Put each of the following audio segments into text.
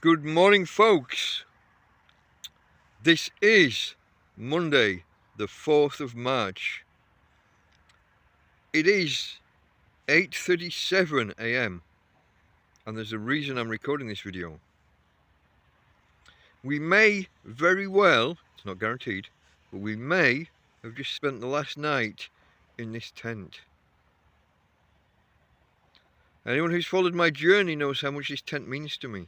Good morning, folks. This is Monday, the 4th of March. It is 8:37 a.m. and there's a reason I'm recording this video. We may very well, it's not guaranteed, but we may have just spent the last night in this tent. Anyone who's followed my journey knows how much this tent means to me.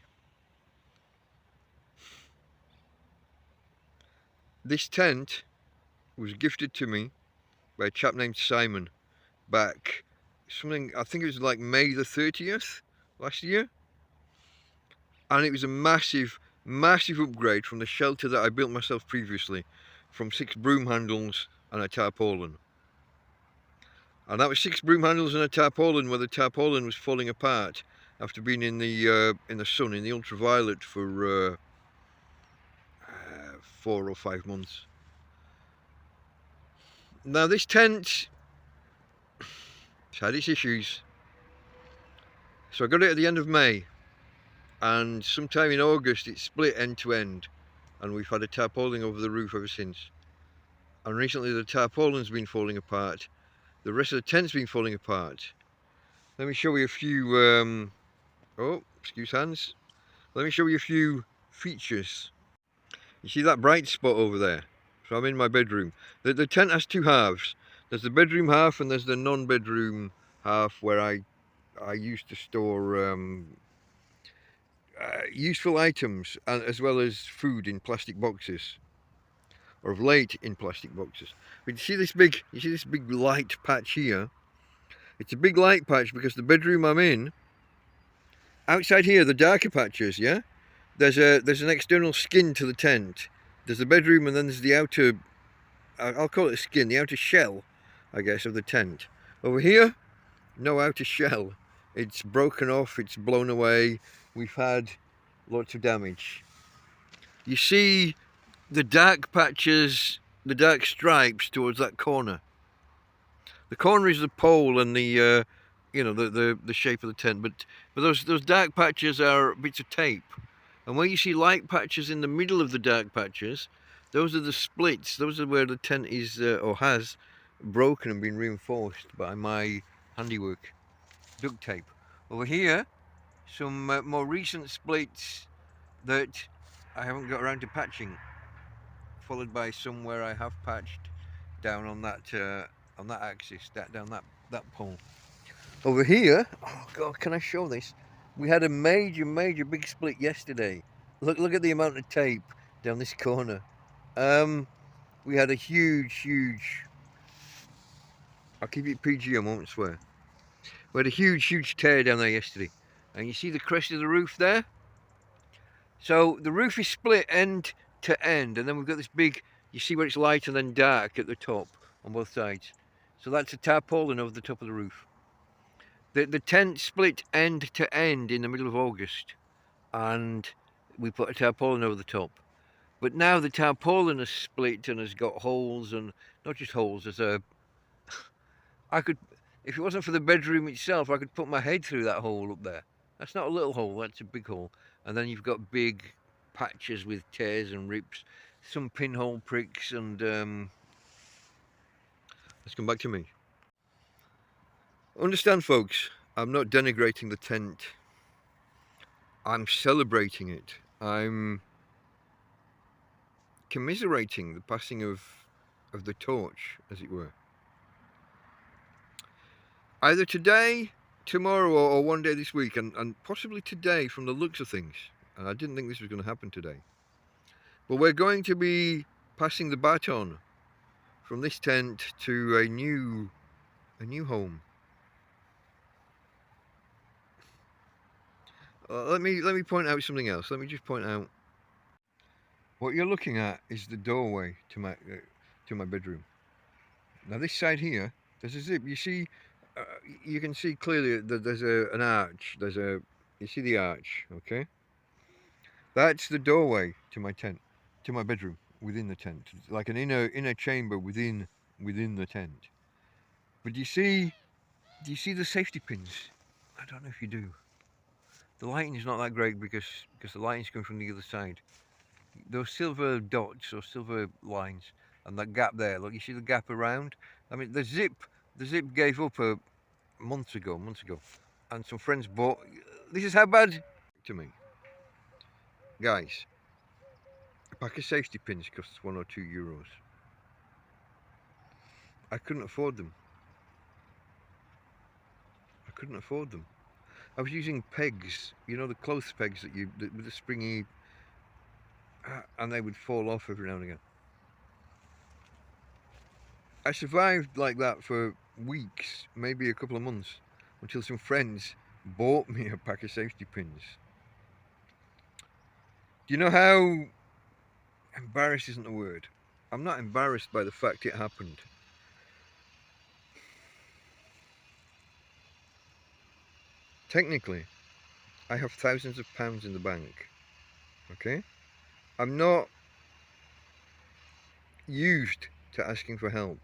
This tent was gifted to me by a chap named Simon back I think it was like May the 30th last year, and it was a massive upgrade from the shelter that I built myself previously, from 6 broom handles and a tarpaulin. And that was 6 broom handles and a tarpaulin, where the tarpaulin was falling apart after being in the sun, in the ultraviolet, for 4 or 5 months. Now this tent has had its issues, so I got it at the end of May, and sometime in August it split end to end, and we've had a tarpaulin over the roof ever since. And recently the tarpaulin's been falling apart, the rest of the tent's been falling apart. Let me show you a few oh, excuse hands. Let me show you a few features. You see that bright spot over there? So I'm in my bedroom. The tent has 2 halves. There's the bedroom half and there's the non-bedroom half, where I used to store useful items, as well as food in plastic boxes, or of late in plastic boxes. But you see this big light patch here? It's a big light patch because the bedroom I'm in, outside here, the darker patches, yeah, there's an external skin to the tent. There's the bedroom, and then there's the outer, I'll call it a skin, the outer shell, I guess, of the tent. Over here, no outer shell. It's broken off, it's blown away. We've had lots of damage. You see the dark patches, the dark stripes towards that corner. The corner is the pole and the the shape of the tent, but those dark patches are bits of tape. And where you see light patches in the middle of the dark patches, those are the splits. Those are where the tent is or has broken and been reinforced by my handiwork, duct tape. Over here, some more recent splits that I haven't got around to patching, followed by some where I have patched down on that axis, down that pole. Over here, oh god, can I show this? We had a major big split yesterday. Look at the amount of tape down this corner. We had a huge, I'll keep it PG, I won't swear. We had a huge tear down there yesterday. And you see the crest of the roof there? So the roof is split end to end, and then we've got this big, you see where it's light and then dark at the top on both sides. So that's a tarpaulin over the top of the roof. The tent split end to end in the middle of August, and we put a tarpaulin over the top. But now the tarpaulin has split and has got holes, and not just holes, there's a, I could, if it wasn't for the bedroom itself, I could put my head through that hole up there. That's not a little hole, that's a big hole. And then you've got big patches with tears and rips, some pinhole pricks, and let's come back to me. Understand, folks, I'm not denigrating the tent. I'm celebrating it. I'm commiserating the passing of the torch, as it were. Either today, tomorrow, or one day this week, and possibly today from the looks of things. And I didn't think this was going to happen today. But we're going to be passing the baton from this tent to a new home. Let me point out something else. Let me just point out, what you're looking at is the doorway to my bedroom. Now this side here, there's a zip. You see, you can see clearly that there's an arch. You see the arch, okay? That's the doorway to my tent, to my bedroom within the tent, like an inner chamber within the tent. But do you see the safety pins? I don't know if you do. the lighting is not that great because the lighting's coming from the other side. Those silver dots or silver lines and that gap there, look, you see the gap around? I mean, the zip gave up months ago, and some friends bought. This is how bad to me, guys. A pack of safety pins costs €1 or €2. I couldn't afford them. I was using pegs, you know, the clothes pegs that with the springy, and they would fall off every now and again. I survived like that for weeks, maybe a couple of months, until some friends bought me a pack of safety pins. Do you know how embarrassed isn't the word? I'm not embarrassed by the fact it happened. Technically, I have thousands of pounds in the bank. Okay? I'm not used to asking for help.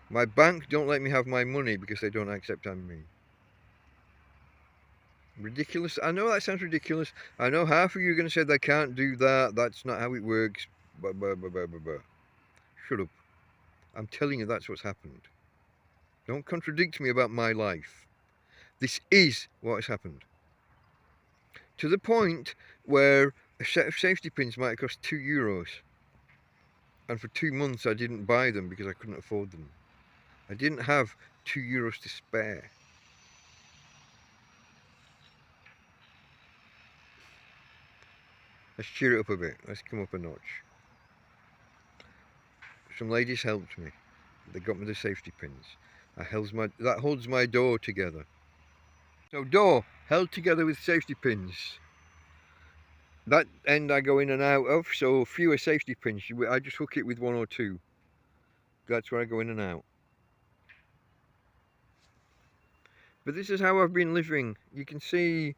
My bank don't let me have my money because they don't accept I'm me. Ridiculous. I know that sounds ridiculous. I know half of you are going to say they can't do that. That's not how it works. Shut up. I'm telling you that's what's happened. Don't contradict me about my life. This is what has happened. To the point where a set of safety pins might cost €2. And for 2 months I didn't buy them because I couldn't afford them. I didn't have €2 to spare. Let's cheer it up a bit. Let's come up a notch. Some ladies helped me. They got me the safety pins. That holds my door together. So door held together with safety pins. That end I go in and out of, so fewer safety pins. I just hook it with 1 or 2. That's where I go in and out. But this is how I've been living. You can see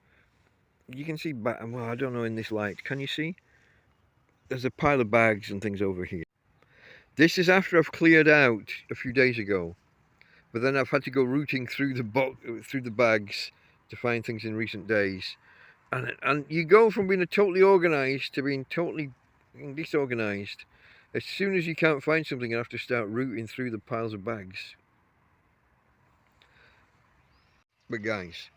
back, well, I don't know in this light. Can you see? There's a pile of bags and things over here. This is after I've cleared out a few days ago. But then I've had to go rooting through the bags to find things in recent days. And you go from being totally organised to being totally disorganised. As soon as you can't find something, you have to start rooting through the piles of bags. But guys,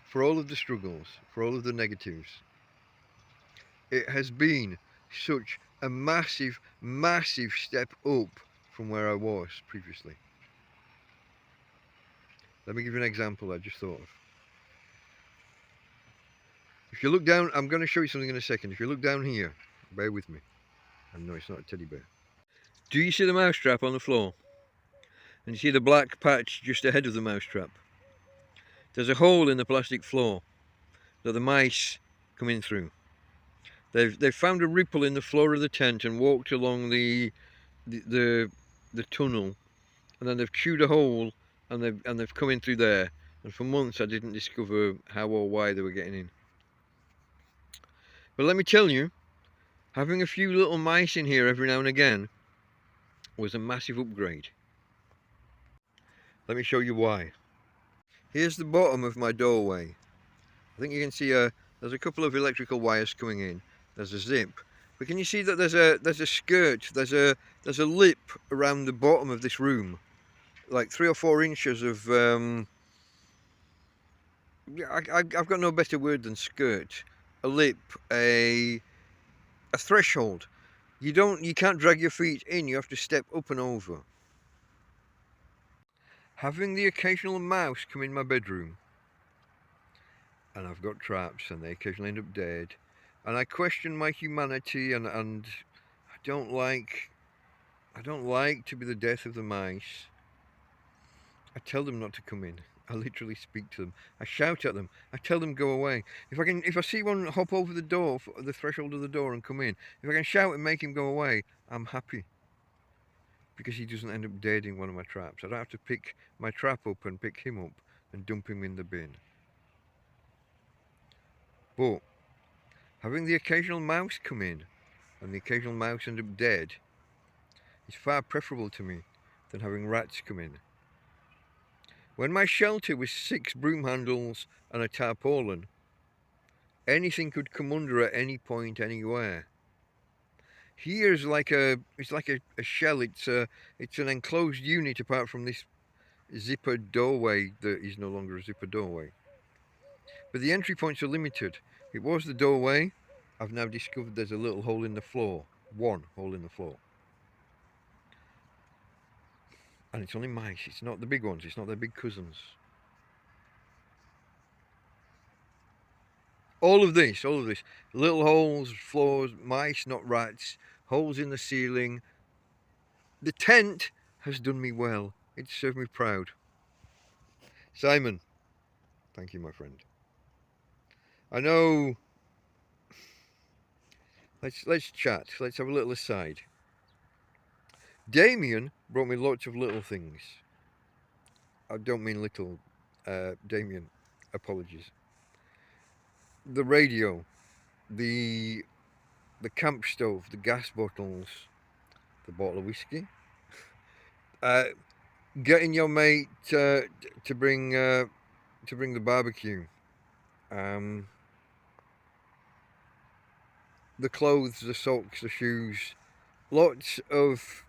for all of the struggles, for all of the negatives, it has been such a massive, massive step up from where I was previously. Let me give you an example I just thought of. If you look down, I'm going to show you something in a second. If you look down here, bear with me. I know it's not a teddy bear. Do you see the mousetrap on the floor? And you see the black patch just ahead of the mousetrap? There's a hole in the plastic floor that the mice come in through. They've found a ripple in the floor of the tent and walked along the tunnel, and then they've chewed a hole and they've come in through there. And for months I didn't discover how or why they were getting in. But let me tell you, having a few little mice in here every now and again was a massive upgrade. Let me show you why. Here's the bottom of my doorway. I think you can see there's a couple of electrical wires coming in. There's a zip. But can you see that there's a skirt, there's a lip around the bottom of this room, like 3 or 4 inches of I've got no better word than skirt. A lip, a threshold. You can't drag your feet in, you have to step up and over. Having the occasional mouse come in my bedroom, and I've got traps and they occasionally end up dead, and I question my humanity, and I don't like to be the death of the mice. I tell them not to come in. I literally speak to them. I shout at them. I tell them go away. If I see one hop over the door, the threshold of the door, and come in, if I can shout and make him go away, I'm happy. Because he doesn't end up dead in one of my traps. I don't have to pick my trap up and pick him up and dump him in the bin. But having the occasional mouse come in and the occasional mouse end up dead is far preferable to me than having rats come in. When my shelter was 6 broom handles and a tarpaulin, anything could come under at any point, anywhere. Here's like it's like a shell. It's an enclosed unit apart from this zipper doorway that is no longer a zipper doorway. But the entry points are limited. It was the doorway. I've now discovered there's a little hole in the floor. One hole in the floor. And it's only mice. It's not the big ones. It's not their big cousins. All of this. Little holes, floors, mice, not rats. Holes in the ceiling. The tent has done me well. It's served me proud. Simon, thank you, my friend. I know. Let's chat. Let's have a little aside. Damien brought me lots of little things. I don't mean little. Damien, apologies. The radio, the camp stove, the gas bottles, the bottle of whiskey. Getting your mate to bring the barbecue. The clothes, the socks, the shoes, lots of.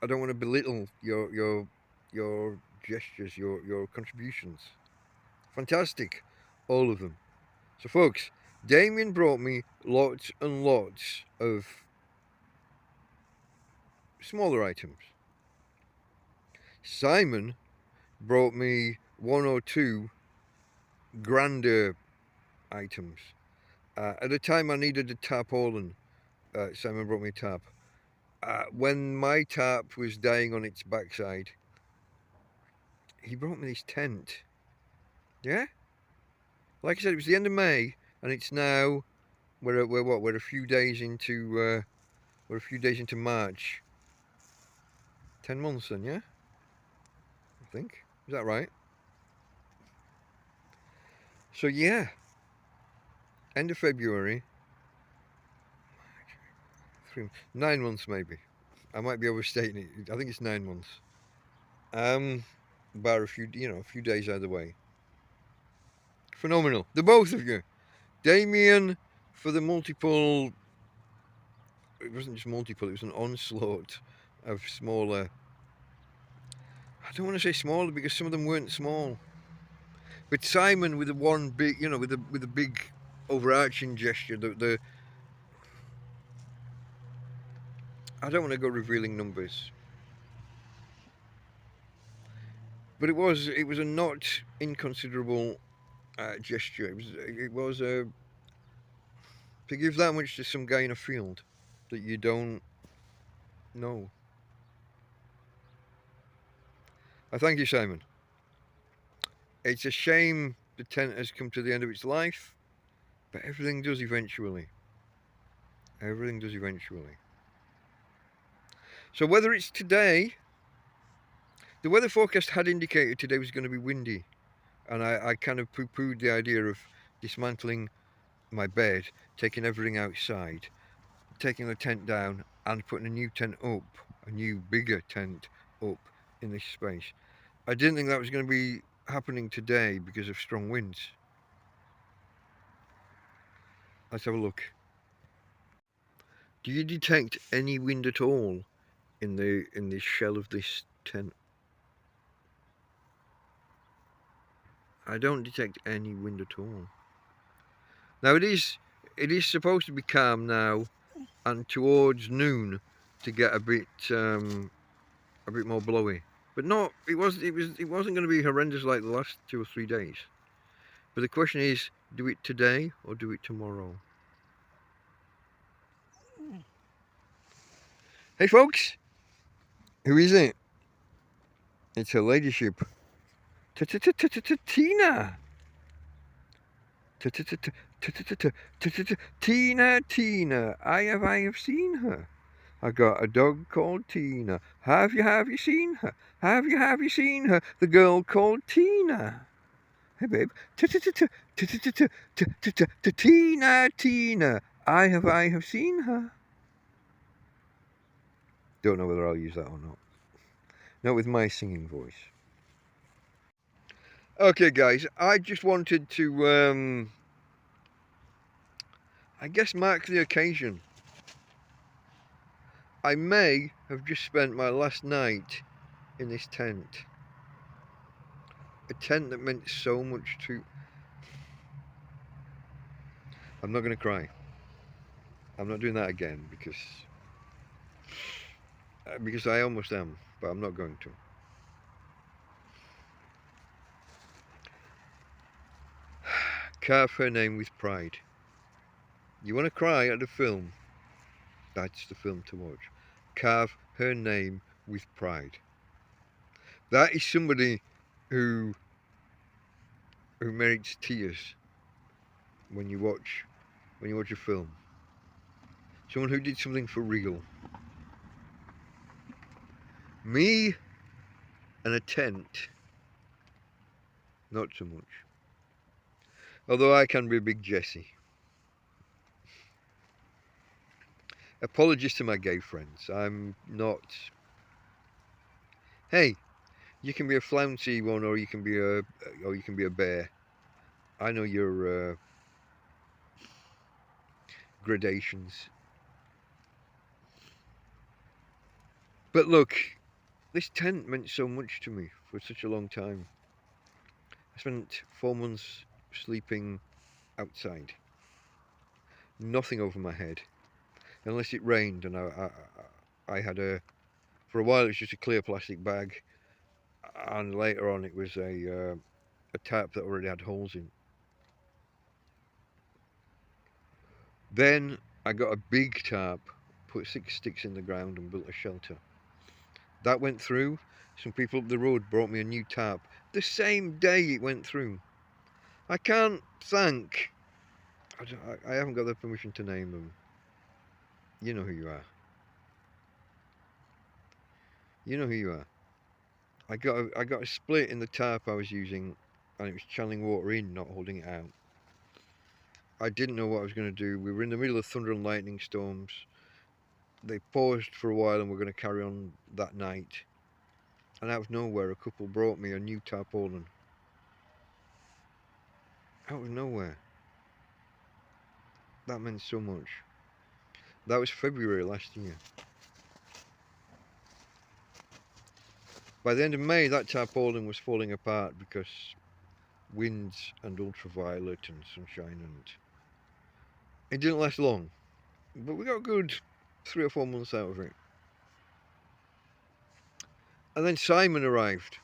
I don't want to belittle your gestures, your contributions. Fantastic, all of them. So, folks, Damien brought me lots and lots of smaller items. Simon brought me 1 or 2 grander items. At the time I needed a tarpaulin, Simon brought me a tarp. When my tarp was dying on its backside, he brought me this tent. Yeah? Like I said, it was the end of May, and it's now we're a few days into March. 10 months then, yeah? I think. Is that right? So yeah. End of February. 9 months maybe. I might be overstating it. I think it's 9 months. Bar a few days either way. Phenomenal. The both of you. Damien for the multiple. It wasn't just multiple, it was an onslaught of smaller. I don't want to say smaller because some of them weren't small. But Simon with the one big, with the big overarching gesture, the I don't want to go revealing numbers. But it was a not inconsiderable gesture. It was to give that much to some guy in a field that you don't know. I thank you, Simon. It's a shame the tent has come to the end of its life, but everything does eventually. Everything does eventually. So whether it's today, the weather forecast had indicated today was going to be windy, and I kind of poo-pooed the idea of dismantling my bed, taking everything outside, taking the tent down and putting a new tent up, a new bigger tent up in this space. I didn't think that was going to be happening today because of strong winds. Let's have a look. Do you detect any wind at all in the shell of this tent? I don't detect any wind at all. Now it is supposed to be calm now, and towards noon to get a bit more blowy. But not. It wasn't going to be horrendous like the last 2 or 3 days. But the question is, do it today or do it tomorrow? Hey folks, who is it? It's her ladyship, Tina. Tina. I have seen her. I got a dog called Tina. Have you seen her? Have you seen her? The girl called Tina. Hey babe. Tina. I have seen her. Don't know whether I'll use that or not. Not with my singing voice. Okay, guys, I just wanted to, I guess, mark the occasion. I may have just spent my last night in this tent. A tent that meant so much to... I'm not going to cry. I'm not doing that again because I almost am, but I'm not going to. Carve her name with pride. You want to cry at the film? That's the film to watch. Carve her name with pride. That is somebody who merits tears when you watch a film. Someone who did something for real. Me and a tent, not so much. Although I can be a big Jesse. Apologies to my gay friends. I'm not... Hey, you can be a flouncy one, or you can be a bear. I know your gradations. But look, this tent meant so much to me for such a long time. I spent 4 months sleeping outside. Nothing over my head. Unless it rained, and I had for a while it was just a clear plastic bag, and later on it was a tarp that already had holes in. Then I got a big tarp, put 6 sticks in the ground and built a shelter. That went through. Some people up the road brought me a new tarp the same day it went through. I can't thank... I haven't got the permission to name them. You know who you are. You know who you are. I got a split in the tarp I was using, and it was channeling water in, not holding it out. I didn't know what I was going to do. We were in the middle of thunder and lightning storms. They paused for a while and we're going to carry on that night. And out of nowhere, a couple brought me a new tarpaulin. Out of nowhere. That meant so much. That was February last year. By the end of May, that tarpaulin was falling apart because winds and ultraviolet and sunshine, and it didn't last long. But we got a good 3 or 4 months out of it. And then Simon arrived.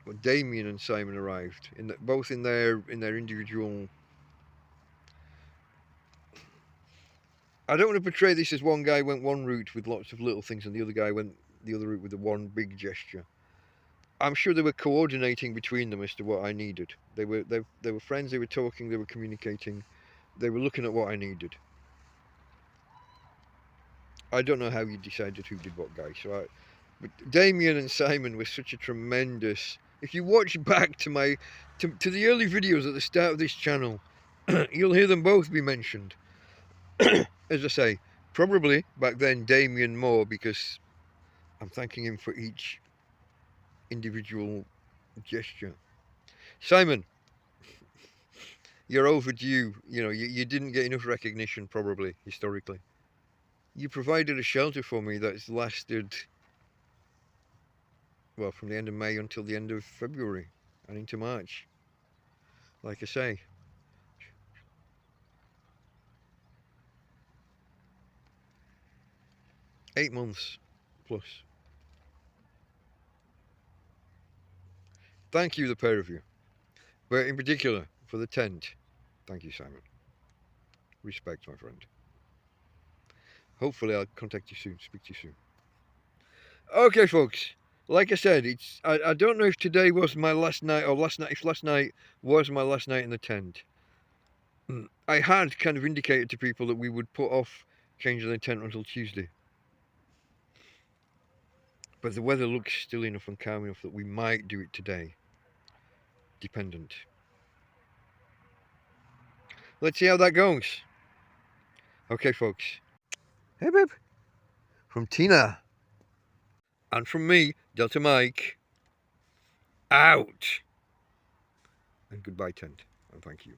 Well, Damien and Simon arrived, both in their individual... I don't want to portray this as one guy went one route with lots of little things and the other guy went the other route with the one big gesture. I'm sure they were coordinating between them as to what I needed. They were friends, they were talking, they were communicating, they were looking at what I needed. I don't know how you decided who did what, guys. But Damien and Simon were such a tremendous... If you watch back to the early videos at the start of this channel, you'll hear them both be mentioned. As I say, probably back then Damien more, because I'm thanking him for each individual gesture. Simon, you're overdue. You know, you didn't get enough recognition, probably, historically. You provided a shelter for me that's lasted, well, from the end of May until the end of February and into March. Like I say, eight months plus. Thank you, the pair of you. But in particular, for the tent, thank you, Simon. Respect, my friend. Hopefully I'll contact you soon, speak to you soon. Okay, folks. Like I said, I don't know if today was my last night, or if last night was my last night in the tent. I had kind of indicated to people that we would put off changing the tent until Tuesday. But the weather looks still enough and calm enough that we might do it today. Dependent. Let's see how that goes. Okay, folks. Hey, babe. From Tina. And from me, Delta Mike. Out. and goodbye tent, and thank you.